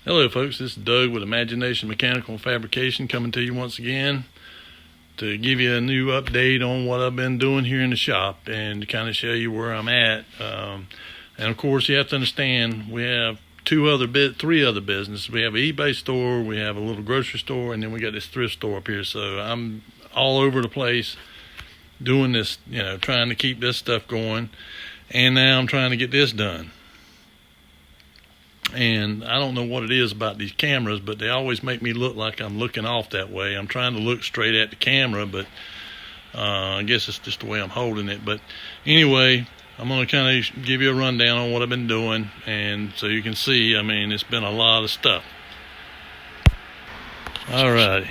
Hello folks, this is Doug with Imagination Mechanical Fabrication coming to you once again to give you a new update on what I've been doing here in the shop and to kind of show you where I'm at. And of course you have to understand we have three other businesses. We have an eBay store, we have a little grocery store, and then we got this thrift store up here. So I'm all over the place doing this, trying to keep this stuff going. And now I'm trying to get this done. And I don't know what it is about these cameras, but they always make me look like I'm looking off that way. I'm trying to look straight at the camera, but I guess it's just the way I'm holding it. But anyway, I'm going to kind of give you a rundown on what I've been doing. And so you can see, it's been a lot of stuff. All right.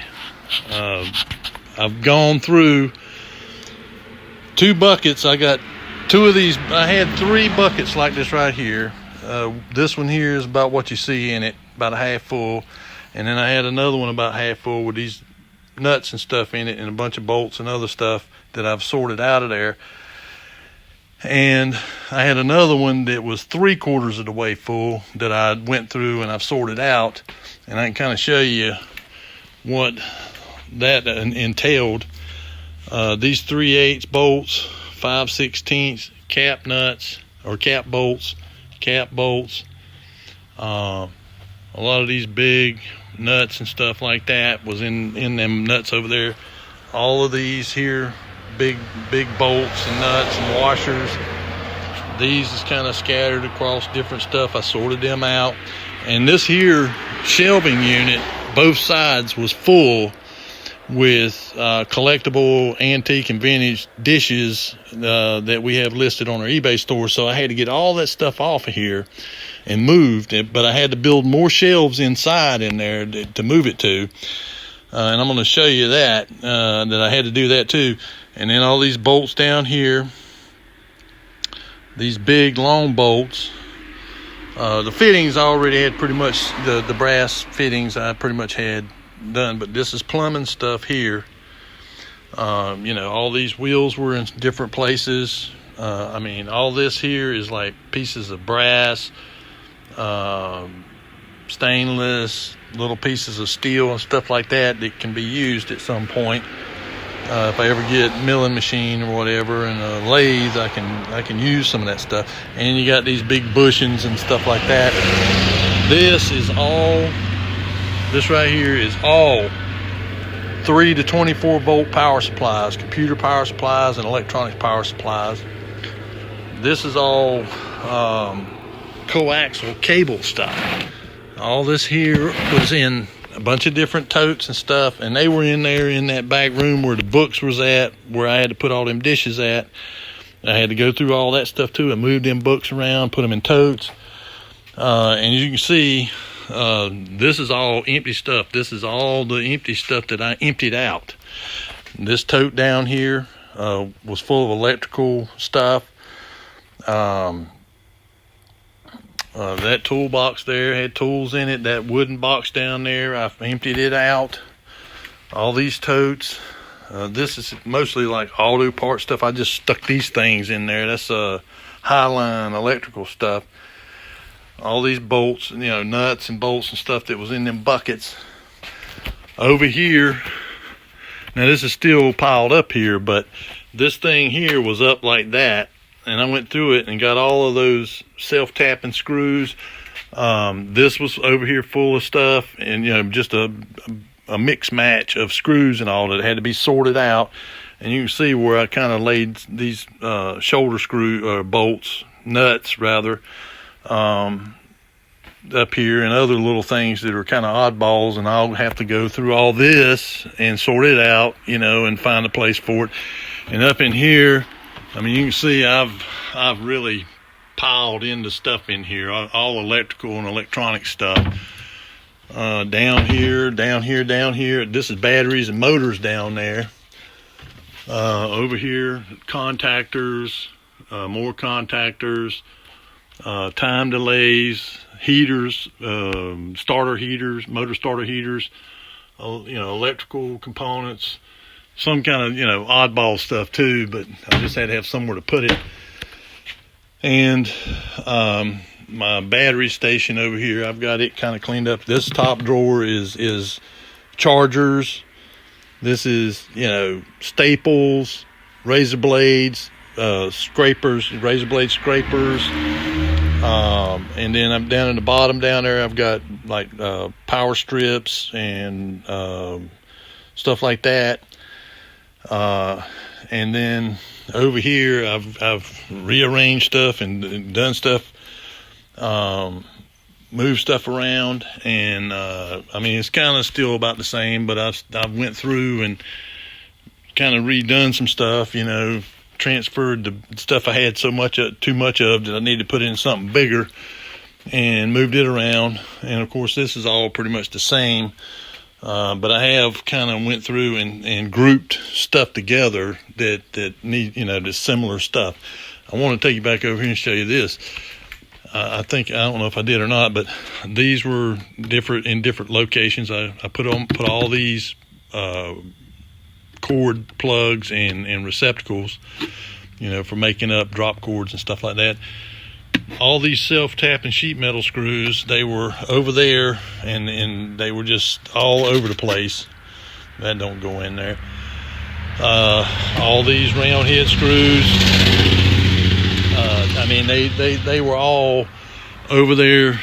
I've gone through 2 buckets. I got 2 of these. I had 3 buckets like this right here. This one here is about what you see in it, about a half full, and then I had another one about half full with these nuts and stuff in it and a bunch of bolts and other stuff that I've sorted out of there. And I had another one that was 3/4 of the way full that I went through and I've sorted out, and I can kind of show you what that entailed. These 3/8 bolts, 5/16 cap nuts or cap bolts, a lot of these big nuts and stuff like that was in them nuts over there. All of these here, big bolts and nuts and washers, these is kind of scattered across different stuff. I sorted them out, and this here shelving unit, both sides was full with collectible, antique, and vintage dishes that we have listed on our eBay store. So I had to get all that stuff off of here and moved it, but I had to build more shelves inside in there to move it to. And I'm going to show you that I had to do that too. And then all these bolts down here, these big long bolts. The fittings I already had pretty much, the brass fittings I pretty much had done, but this is plumbing stuff here. All these wheels were in different places. All this here is like pieces of brass, stainless, little pieces of steel and stuff like that can be used at some point. If I ever get milling machine or whatever and a lathe, I can use some of that stuff. And you got these big bushings and stuff like that. This right here is all 3 to 24 volt power supplies, computer power supplies and electronic power supplies. This is all coaxial cable stuff. All this here was in a bunch of different totes and stuff, and they were in there in that back room where the books was at, where I had to put all them dishes at. I had to go through all that stuff too and move them books around, put them in totes. And you can see, this is all empty stuff. This is all the empty stuff that I emptied out. This tote down here was full of electrical stuff. That toolbox there had tools in it. That wooden box down there, I emptied it out. All these totes. This is mostly like auto part stuff. I just stuck these things in there. That's Highline electrical stuff. All these bolts, nuts and bolts and stuff that was in them buckets. Over here, now this is still piled up here, but this thing here was up like that. And I went through it and got all of those self-tapping screws. This was over here full of stuff, and just a mix match of screws and all that had to be sorted out. And you can see where I kind of laid these shoulder screw bolts, nuts rather, up here, and other little things that are kind of oddballs, and I'll have to go through all this and sort it out, and find a place for it. And up in here, you can see I've really piled into stuff in here, all electrical and electronic stuff. Down here. This is batteries and motors down there. Over here, contactors, more contactors, time delays, heaters, starter heaters, motor starter heaters, electrical components, some kind of, oddball stuff too, but I just had to have somewhere to put it. And my battery station over here. I've got it kind of cleaned up. This top drawer is chargers. This is, you know, staples, razor blades, scrapers, razor blade scrapers. And then I'm down in the bottom down there, I've got like power strips and stuff like that. And then over here, I've rearranged stuff and done stuff, moved stuff around, and I mean, it's kind of still about the same, but I've went through and kind of redone some stuff, you know, transferred the stuff I had too much of that I needed to put in something bigger, and moved it around. And of course, this is all pretty much the same. But I have kind of went through and grouped stuff together that need, you know, this similar stuff. I want to take you back over here and show you this. I don't know if I did or not, but these were different in different locations. I put all these cord plugs and receptacles, you know, for making up drop cords and stuff like that. All these self-tapping sheet metal screws, they were over there, and they were just all over the place. That don't go in there. All these round head screws, I mean, they were all over there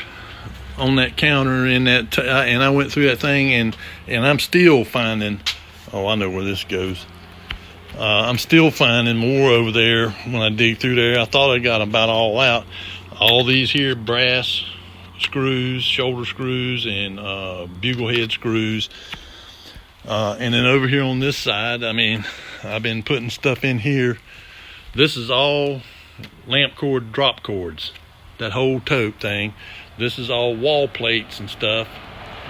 on that counter in that, and I went through that thing, and I'm still finding, oh, I know where this goes. I'm still finding more over there when I dig through there. I thought I got about all out. All these here brass screws, shoulder screws, and bugle head screws. And then over here on this side, I mean, I've been putting stuff in here. This is all lamp cord drop cords, that whole tote thing. This is all wall plates and stuff,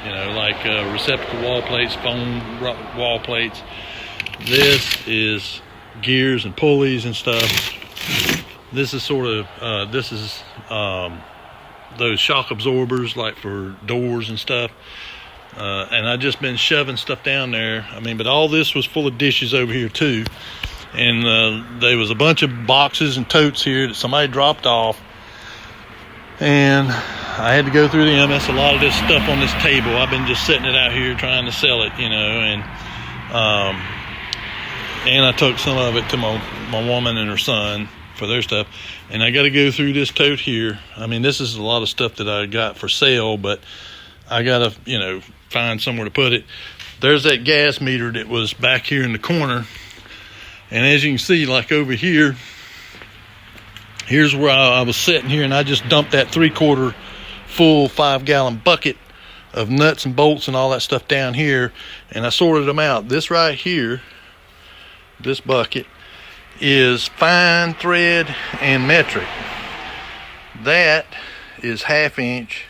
you know, like receptacle wall plates, foam wall plates. This is gears and pulleys and stuff. This is sort of those shock absorbers, like for doors and stuff. And I just been shoving stuff down there. I mean, but all this was full of dishes over here too. And there was a bunch of boxes and totes here that somebody dropped off. And I had to go through them. That's a lot of this stuff on this table. I've been just setting it out here trying to sell it, you know. And I took some of it to my woman and her son for their stuff. And I got to go through this tote here. I mean, this is a lot of stuff that I got for sale, but I got to, you know, find somewhere to put it. There's that gas meter that was back here in the corner. And as you can see, like over here, here's where I was sitting here, and I just dumped that 3/4 full 5-gallon bucket of nuts and bolts and all that stuff down here, and I sorted them out. This right here, this bucket, is fine thread and metric. That is 1/2 inch,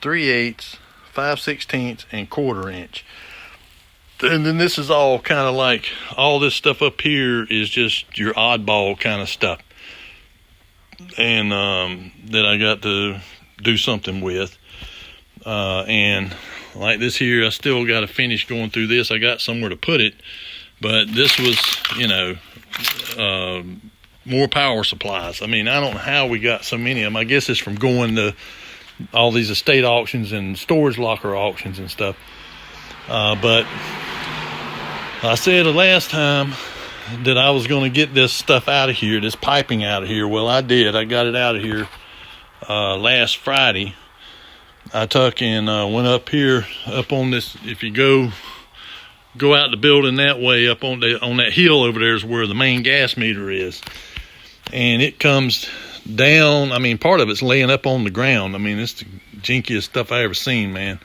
3/8, 5/16, and 1/4 inch. And then this is all kind of like, all this stuff up here is just your oddball kind of stuff. And that I got to do something with. And like this here, I still got to finish going through this. I got somewhere to put it. But this was, you know, more power supplies. I mean, I don't know how we got so many of them. I guess it's from going to all these estate auctions and storage locker auctions and stuff. But I said the last time that I was going to get this stuff out of here, this piping out of here. Well, I did. I got it out of here last Friday. I took and went up here, up on this. If you go out the building that way, up on that hill over there is where the main gas meter is, and it comes down. I mean, part of it's laying up on the ground. I mean, it's the jinkiest stuff I ever seen, man.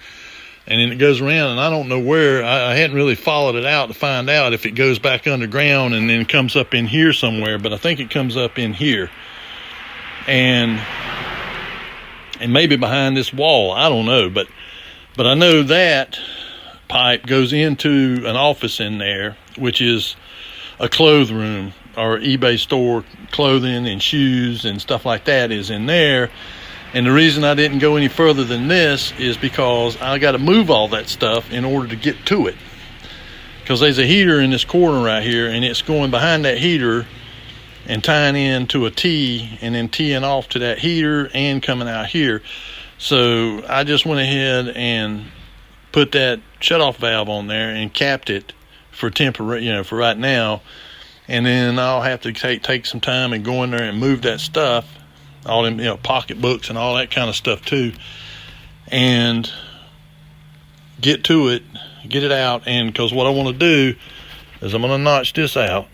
And then it goes around, and I don't know where. I hadn't really followed it out to find out if it goes back underground and then comes up in here somewhere, but I think it comes up in here. And maybe behind this wall, I don't know, but I know that pipe goes into an office in there, which is a clothes room or eBay store. Clothing and shoes and stuff like that is in there. And the reason I didn't go any further than this is because I got to move all that stuff in order to get to it. Because there's a heater in this corner right here, and it's going behind that heater and tying into a T and then teeing off to that heater and coming out here. So I just went ahead and put that shutoff valve on there and capped it for temporary, for right now. And then I'll have to take some time and go in there and move that stuff, all them, pocketbooks and all that kind of stuff too, and get it out. And because what I want to do is I'm going to notch this out.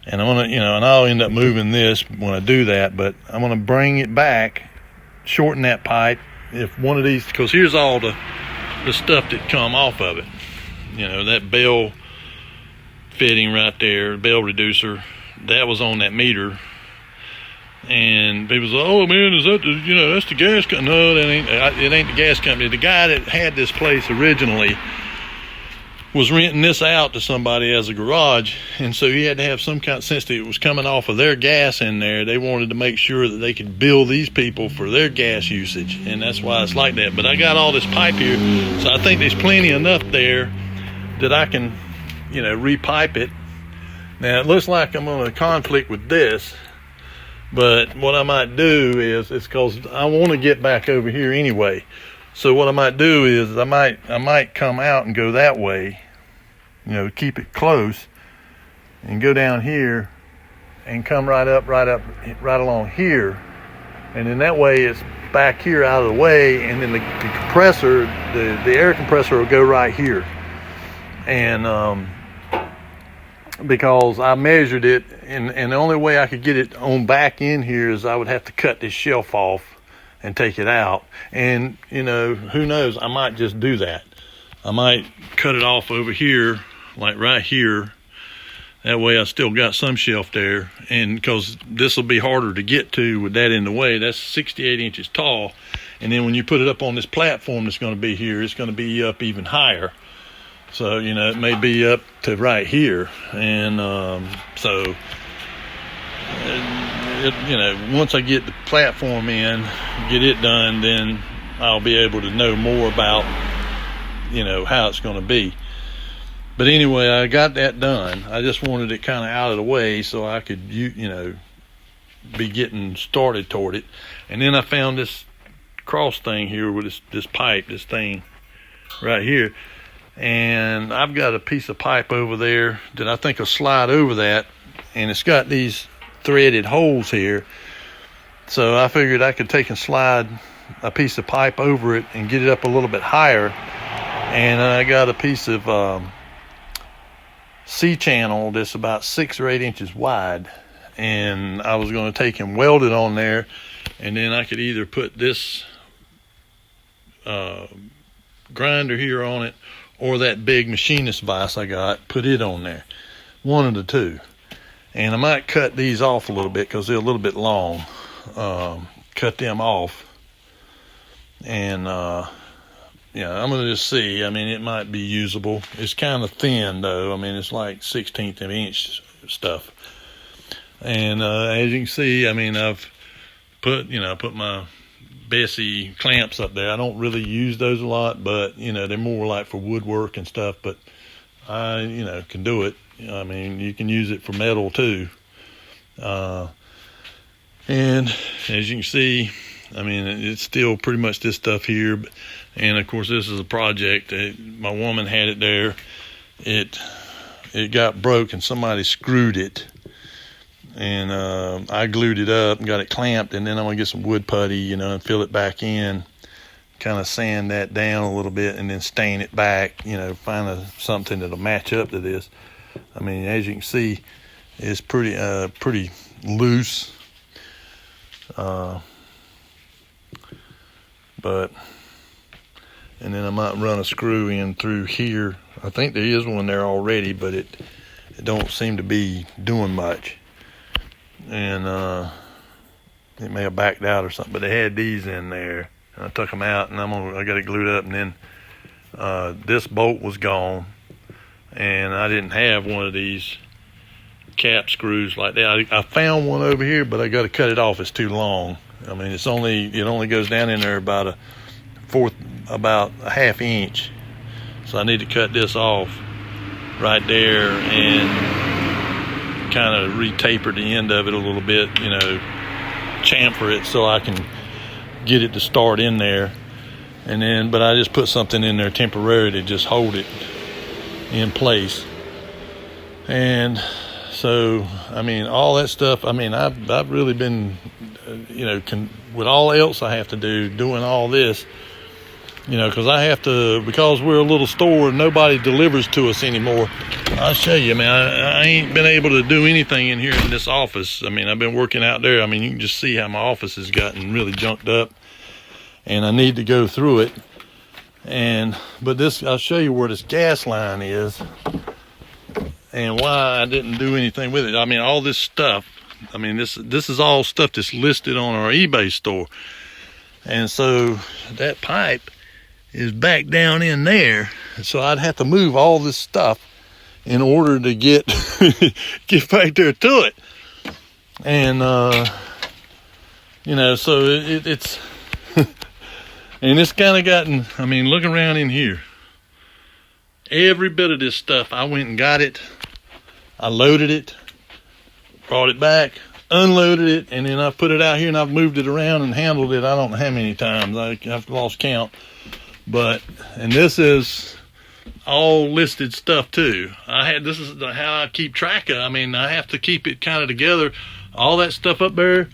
And I'm going to, and I'll end up moving this when I do that, but I'm going to bring it back, shorten that pipe. If one of these, because here's all the stuff that come off of it. That bell fitting right there, bell reducer, that was on that meter. And people say, oh man, is that that's the gas company? No, that ain't. It ain't the gas company. The guy that had this place originally was renting this out to somebody as a garage, and so he had to have some kind of, since it was coming off of their gas in there, they wanted to make sure that they could bill these people for their gas usage, and that's why it's like that. But I got all this pipe here, so I think there's plenty enough there that I can, repipe it. Now it looks like I'm going to conflict with this, but what I might do is, it's because I want to get back over here anyway. So what I might do is I might come out and go that way, keep it close, and go down here and come right along here, and then that way it's back here out of the way, and then the compressor, the air compressor will go right here. And because I measured it, and the only way I could get it on back in here is I would have to cut this shelf off and take it out. And who knows, I might just do that. I might cut it off over here, like right here. That way I still got some shelf there, and because this will be harder to get to with that in the way. That's 68 inches tall, and then when you put it up on this platform that's going to be here, it's going to be up even higher. So it may be up to right here, and so once I get the platform in, get it done, then I'll be able to know more about, how it's going to be. But anyway, I got that done. I just wanted it kind of out of the way so I could, be getting started toward it. And then I found this cross thing here with this pipe, this thing right here. And I've got a piece of pipe over there that I think will slide over that. And it's got these threaded holes here, so I figured I could take and slide a piece of pipe over it and get it up a little bit higher. And I got a piece of C-channel that's about 6 or 8 inches wide, and I was going to take and weld it on there, and then I could either put this grinder here on it, or that big machinist vise I got, put it on there, one of the two. And I might cut these off a little bit because they're a little bit long. Cut them off. And, I'm going to just see. I mean, it might be usable. It's kind of thin, though. I mean, it's like 1/16 of an inch stuff. And as you can see, I mean, I've put my Bessie clamps up there. I don't really use those a lot, but, they're more like for woodwork and stuff. But I, can do it. I mean, you can use it for metal too. And as you can see, I mean, it's still pretty much this stuff here. And of course, this is a project. My woman had it there. It got broke and somebody screwed it. And I glued it up and got it clamped. And then I'm going to get some wood putty, and fill it back in. Kind of sand that down a little bit and then stain it back, find something that'll match up to this. I mean, as you can see, it's pretty loose. But, and then I might run a screw in through here. I think there is one there already, but it don't seem to be doing much. And it may have backed out or something, but they had these in there. And I took them out, and I got it glued up, and then this bolt was gone. And I didn't have one of these cap screws like that. I found one over here, but I got to cut it off. It's too long. I mean, it only goes down in there about about a half inch. So I need to cut this off right there and kind of re-taper the end of it a little bit, you know, chamfer it so I can get it to start in there. And then, but I just put something in there temporary to just hold it in place. And so, I mean, all that stuff, I mean, I've really been, you know, with all else I have to do, doing all this, you know, because I have to, because we're a little store and nobody delivers to us anymore. I'll show you, man, I ain't been able to do anything in here in this office. I mean, I've been working out there. I mean, you can just see how my office has gotten really junked up, and I need to go through it. But this, I'll show you where this gas line is and why I didn't do anything with it. I mean, all this stuff, I mean, this is all stuff that's listed on our eBay store. And so that pipe is back down in there. So I'd have to move all this stuff in order to get back there to it. And, you know, so it's, and it's kind of gotten, I mean, look around in here. Every bit of this stuff, I went and got it. I loaded it, brought it back, unloaded it, and then I put it out here and I've moved it around and handled it. I don't know how many times. I've lost count. And this is all listed stuff too. This is how I keep track of. I mean, I have to keep it kind of together. All that stuff up there,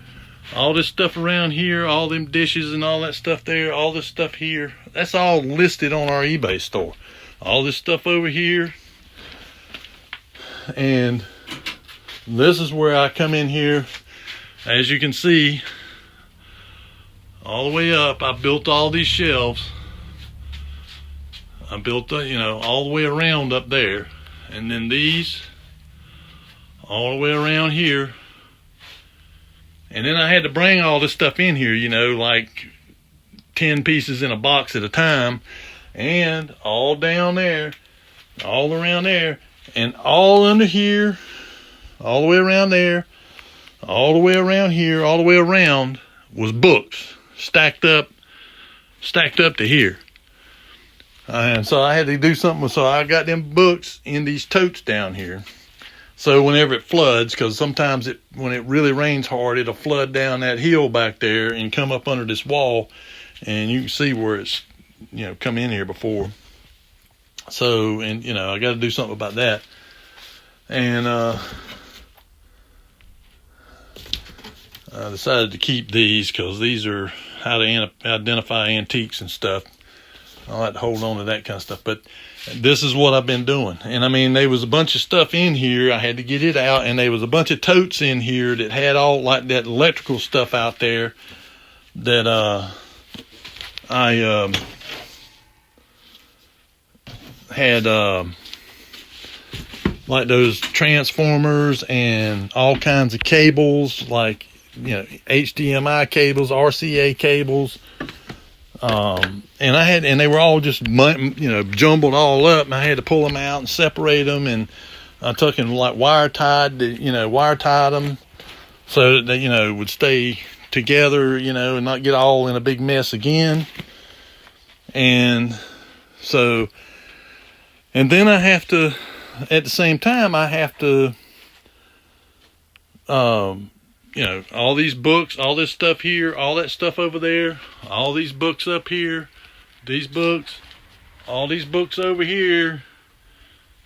all this stuff around here, all them dishes and all that stuff there, all this stuff here, that's all listed on our eBay store. All this stuff over here. And this is where I come in here. As you can see, all the way up, I built all these shelves. I built, you know, all the way around up there. And then these, all the way around here. And then I had to bring all this stuff in here, you know, like 10 pieces in a box at a time. And all down there, all around there, and all under here, all the way around there, all the way around here, all the way around was books stacked up to here. And so I had to do something. So I got them books in these totes down here. So whenever it floods, because sometimes when it really rains hard, it'll flood down that hill back there and come up under this wall, and you can see where it's, you know, come in here before. So, and you know, I got to do something about that. And I decided to keep these because these are how to identify antiques and stuff. I like to hold on to that kind of stuff. But this is what I've been doing. And I mean, there was a bunch of stuff in here. I had to get it out. And there was a bunch of totes in here that had all like that electrical stuff out there that I had like those transformers and all kinds of cables, like, you know, HDMI cables, RCA cables, and they were all just, you know, jumbled all up, and I had to pull them out and separate them, and I took and like wire tied them so that they, you know, would stay together, you know, and not get all in a big mess again. And so, and then I have to, at the same time, I have to, you know, all these books, all this stuff here, all that stuff over there, all these books up here, these books, all these books over here,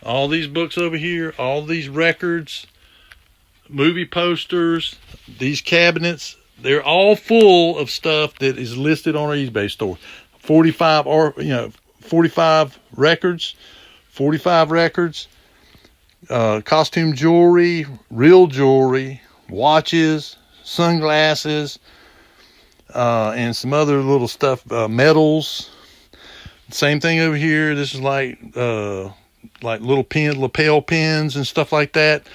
all these books over here, all these records, movie posters, these cabinets, they're all full of stuff that is listed on our eBay store. 45 records, 45 records, costume jewelry, real jewelry, watches, sunglasses, and some other little stuff, medals. Same thing over here. This is like little pin, lapel pins and stuff like that.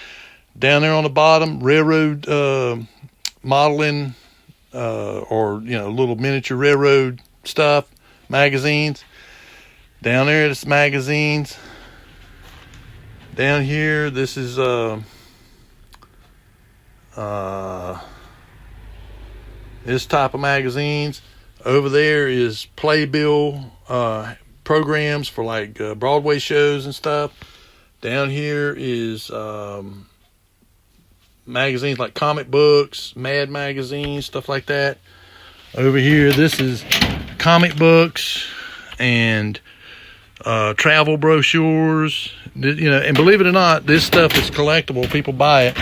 Down there on the bottom, railroad modeling, or, you know, little miniature railroad stuff, magazines. Down there, it's magazines. Down here, this is this type of magazines. Over there is playbill programs for like Broadway shows and stuff. Down here is magazines like comic books, Mad magazines, stuff like that. Over here, this is comic books and travel brochures. You know, and believe it or not, this stuff is collectible. People buy it.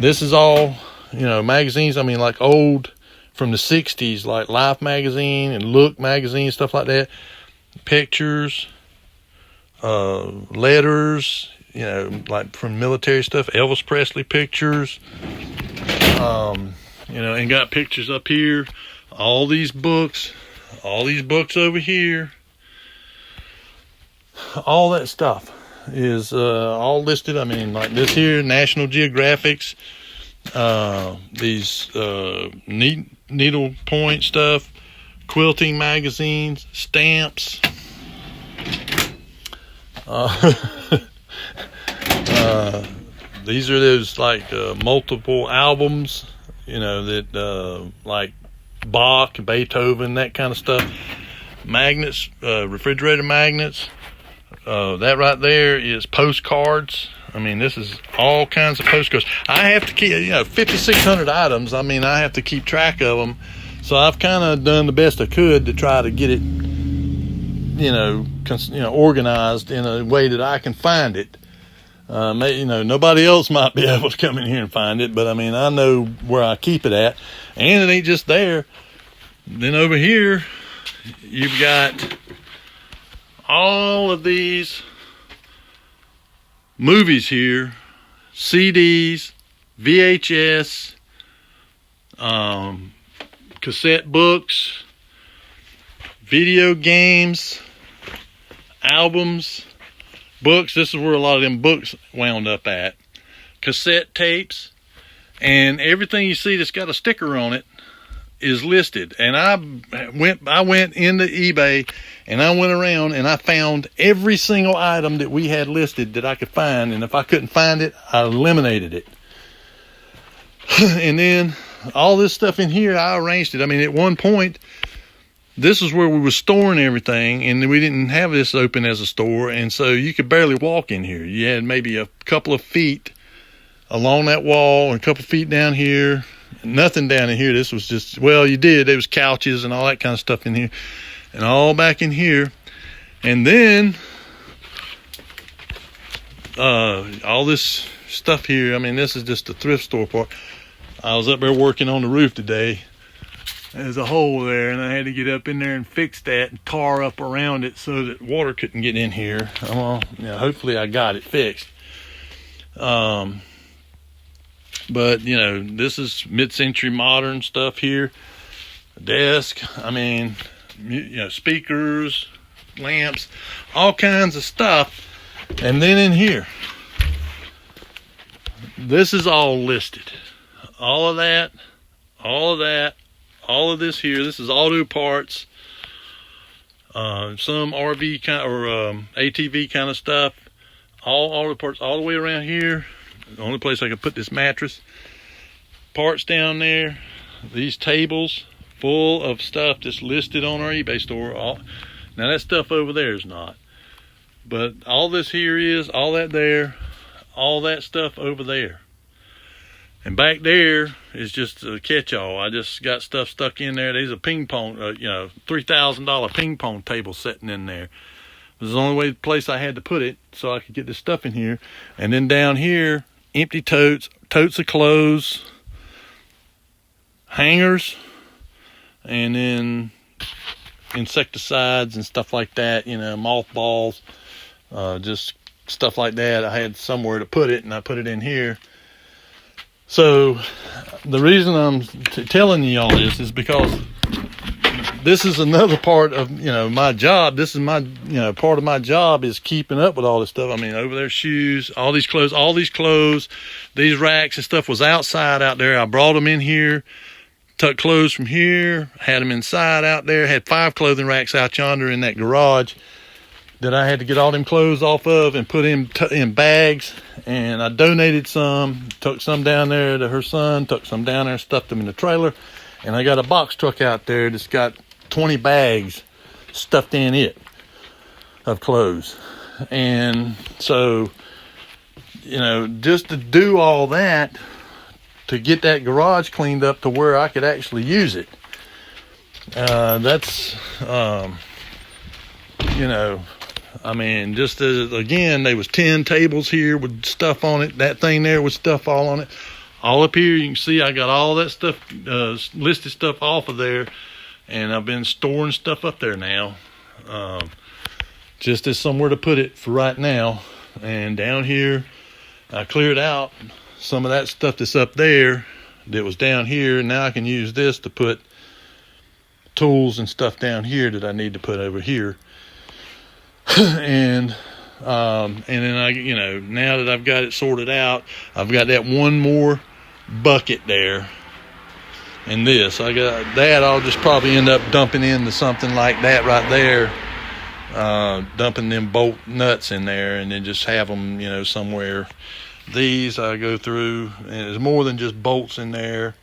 This is all, you know, magazines. I mean, like old from the 60s, like Life magazine and Look magazine, stuff like that. Pictures, letters, you know, like from military stuff, Elvis Presley pictures, you know, and got pictures up here. All these books over here, all that stuff is all listed. I mean, like this here, National Geographics, these needle point stuff, quilting magazines, stamps, these are those like multiple albums, you know, that like Bach, Beethoven, that kind of stuff. Magnets, refrigerator magnets. That right there is postcards. I mean, this is all kinds of postcards. I have to keep, you know, 5,600 items. I mean, I have to keep track of them. So I've kind of done the best I could to try to get it, you know, organized in a way that I can find it. You know, nobody else might be able to come in here and find it, but I mean, I know where I keep it at, and it ain't just there. Then over here, you've got all of these movies here, CDs, VHS, cassette books, video games, albums, books. This is where a lot of them books wound up at. Cassette tapes, and everything you see that's got a sticker on it is listed. And I went into eBay and I went around and I found every single item that we had listed that I could find. And if I couldn't find it, I eliminated it. And then all this stuff in here, I arranged it. I mean, at one point, this is where we were storing everything, and we didn't have this open as a store, and so you could barely walk in here. You had maybe a couple of feet along that wall and a couple of feet down here. Nothing down in here. This was just, well, you did. There was couches and all that kind of stuff in here, and all back in here. And then all this stuff here, I mean, this is just the thrift store part. I was up there working on the roof today. There's a hole there, and I had to get up in there and fix that and tar up around it so that water couldn't get in here. Well, you know, hopefully I got it fixed. But, you know, this is mid-century modern stuff here. A desk, I mean, you know, speakers, lamps, all kinds of stuff. And then in here, this is all listed. All of that, all of that. All of this here, this is auto parts, some RV kind or ATV kind of stuff. All auto parts all the way around here. The only place I can put this mattress. Parts down there. These tables full of stuff that's listed on our eBay store. Now that stuff over there is not. But all this here is, all that there, all that stuff over there. And back there is just a catch-all. I just got stuff stuck in there. There's a ping pong, you know, $3,000 ping pong table sitting in there. It was the only place I had to put it so I could get this stuff in here. And then down here, empty totes of clothes, hangers, and then insecticides and stuff like that, you know, mothballs, just stuff like that. I had somewhere to put it, and I put it in here. So the reason I'm telling you all this is because this is another part of, you know, my job. This is my, you know, part of my job is keeping up with all this stuff. I mean, over there, shoes, all these clothes, these racks and stuff was outside out there. I brought them in here, took clothes from here, had them inside out there, had 5 clothing racks out yonder in that garage that I had to get all them clothes off of and put in bags. And I donated some, took some down there to her son, took some down there and stuffed them in the trailer. And I got a box truck out there that's got 20 bags stuffed in it of clothes. And so, you know, just to do all that to get that garage cleaned up to where I could actually use it. That's, you know, I mean, just again, there was 10 tables here with stuff on it. That thing there with stuff all on it. All up here, you can see I got all that stuff, listed stuff off of there. And I've been storing stuff up there now. Just as somewhere to put it for right now. And down here, I cleared out some of that stuff that's up there that was down here. Now I can use this to put tools and stuff down here that I need to put over here. And then I, you know, now that I've got it sorted out, I've got that one more bucket there. And this, I got that, I'll just probably end up dumping into something like that right there. Dumping them bolt nuts in there and then just have them, you know, somewhere. These I go through, and there's more than just bolts in there.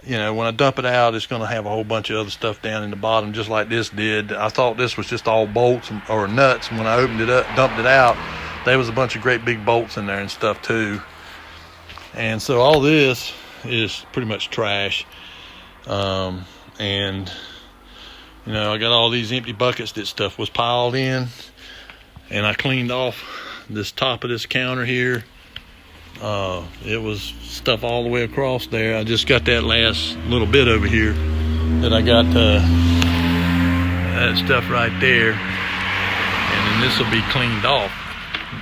You know, when I dump it out, it's going to have a whole bunch of other stuff down in the bottom, just like this did. I thought this was just all bolts or nuts. And when I opened it up, dumped it out, there was a bunch of great big bolts in there and stuff too. And so all this is pretty much trash. And you know, I got all these empty buckets that stuff was piled in, and I cleaned off this top of this counter here. It was stuff all the way across there. I just got that last little bit over here that I got, that stuff right there, and then this will be cleaned off.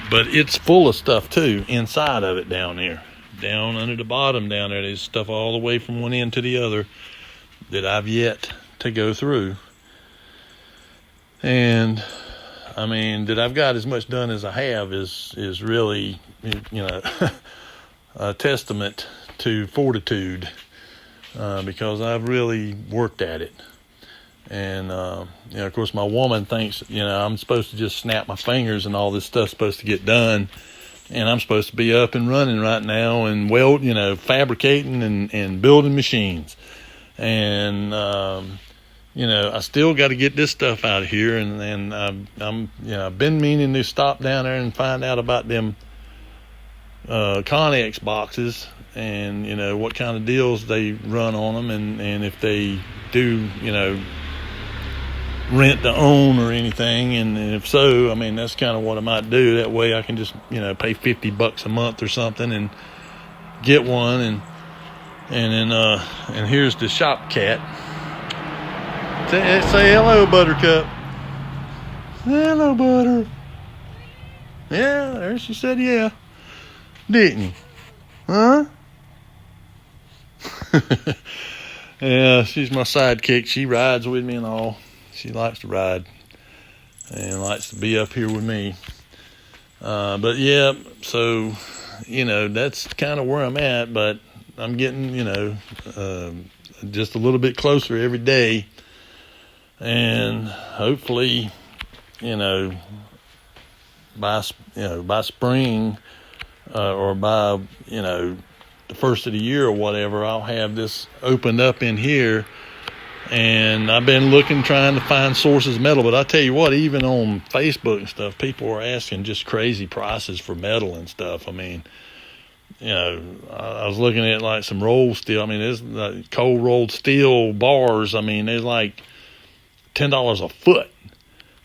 But it's full of stuff too inside of it down there, down under the bottom down there. There's stuff all the way from one end to the other that I've yet to go through. And I mean, that I've got as much done as I have is really, you know, a testament to fortitude, because I've really worked at it. And, you know, of course, my woman thinks, you know, I'm supposed to just snap my fingers and all this stuff's supposed to get done. And I'm supposed to be up and running right now and you know, fabricating and building machines. And, you know, I still got to get this stuff out of here, and I'm, you know, I've been meaning to stop down there and find out about them Connex boxes, and you know what kind of deals they run on them, and if they do, you know, rent to own or anything, and if so, I mean that's kind of what I might do. That way I can just, you know, pay $50 a month or something and get one, and then and here's the shop cat. Say hello, Buttercup. Hello, Butter. Yeah, there she said yeah. Didn't you? Huh? Yeah, she's my sidekick. She rides with me and all. She likes to ride and likes to be up here with me. But yeah, so, you know, that's kind of where I'm at, but I'm getting, you know, just a little bit closer every day. And hopefully, you know, by spring, or by, you know, the first of the year or whatever, I'll have this opened up in here. And I've been trying to find sources of metal, but I tell you what, even on Facebook and stuff, people are asking just crazy prices for metal and stuff. I mean, you know, I was looking at like some rolled steel. I mean, there's like cold rolled steel bars. I mean, they're like $10 a foot.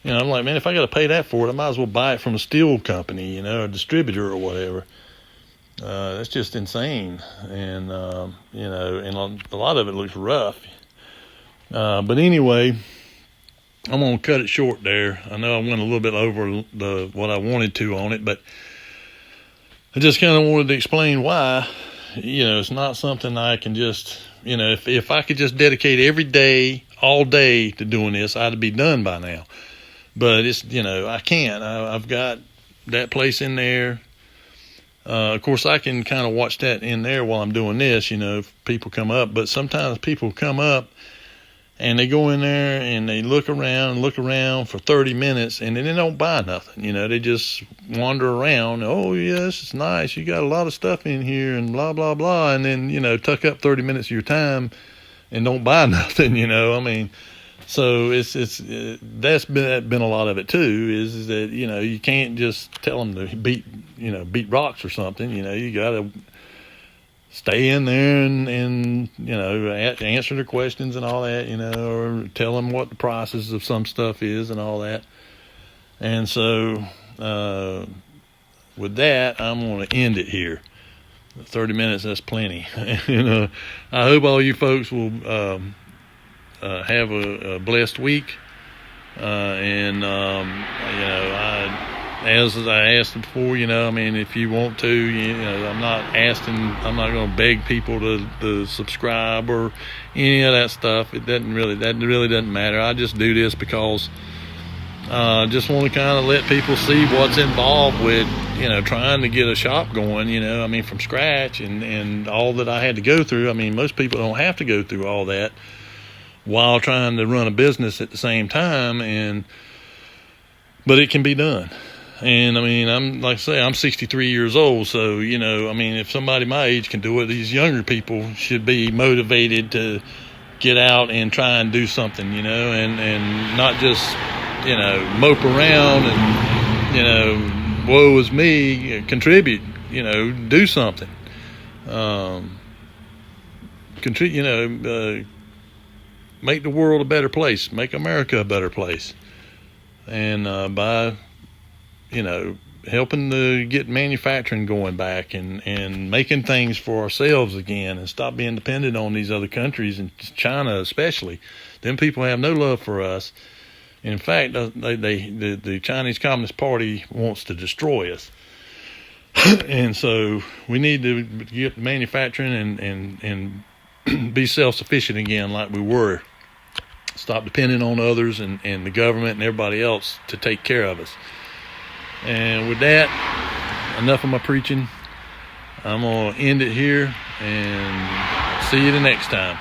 You know, I'm like, man, if I got to pay that for it, I might as well buy it from a steel company, you know, a distributor or whatever. That's just insane. And, you know, and a lot of it looks rough. But anyway, I'm going to cut it short there. I know I went a little bit over what I wanted to on it, but I just kind of wanted to explain why, you know, it's not something I can just, you know, if I could just dedicate every day, all day to doing this, I'd be done by now. But it's, you know, I can't. I've got that place in there. Of course, I can kind of watch that in there while I'm doing this, you know, if people come up. But sometimes people come up and they go in there and they look around for 30 minutes and then they don't buy nothing. You know, they just wander around. Oh, yes, it's nice. You got a lot of stuff in here and blah, blah, blah. And then, you know, tuck up 30 minutes of your time and don't buy nothing, you know. I mean, so that's been a lot of it too, is that, you know, you can't just tell them to beat rocks or something. You know, you got to stay in there and answer their questions and all that, or tell them what the prices of some stuff is and all that. And so with that, I'm going to end it here. 30 minutes, that's plenty. I hope all you folks will have a blessed week. As I asked before, if you want to, I'm not going to beg people to subscribe or any of that stuff. That really doesn't matter. I just do this because I just want to kind of let people see what's involved with, trying to get a shop going, from scratch and all that I had to go through. Most people don't have to go through all that while trying to run a business at the same time, but it can be done. And I'm 63 years old, so if somebody my age can do it, these younger people should be motivated to get out and try and do something, and not just mope around and woe is me. Contribute, do something. Make the world a better place, make America a better place, and by helping to get manufacturing going back and making things for ourselves again, and stop being dependent on these other countries, and China especially. Them people have no love for us. In fact, the Chinese Communist Party wants to destroy us. And so we need to get manufacturing and be self-sufficient again like we were. Stop depending on others and the government and everybody else to take care of us. And with that, enough of my preaching. I'm going to end it here and see you the next time.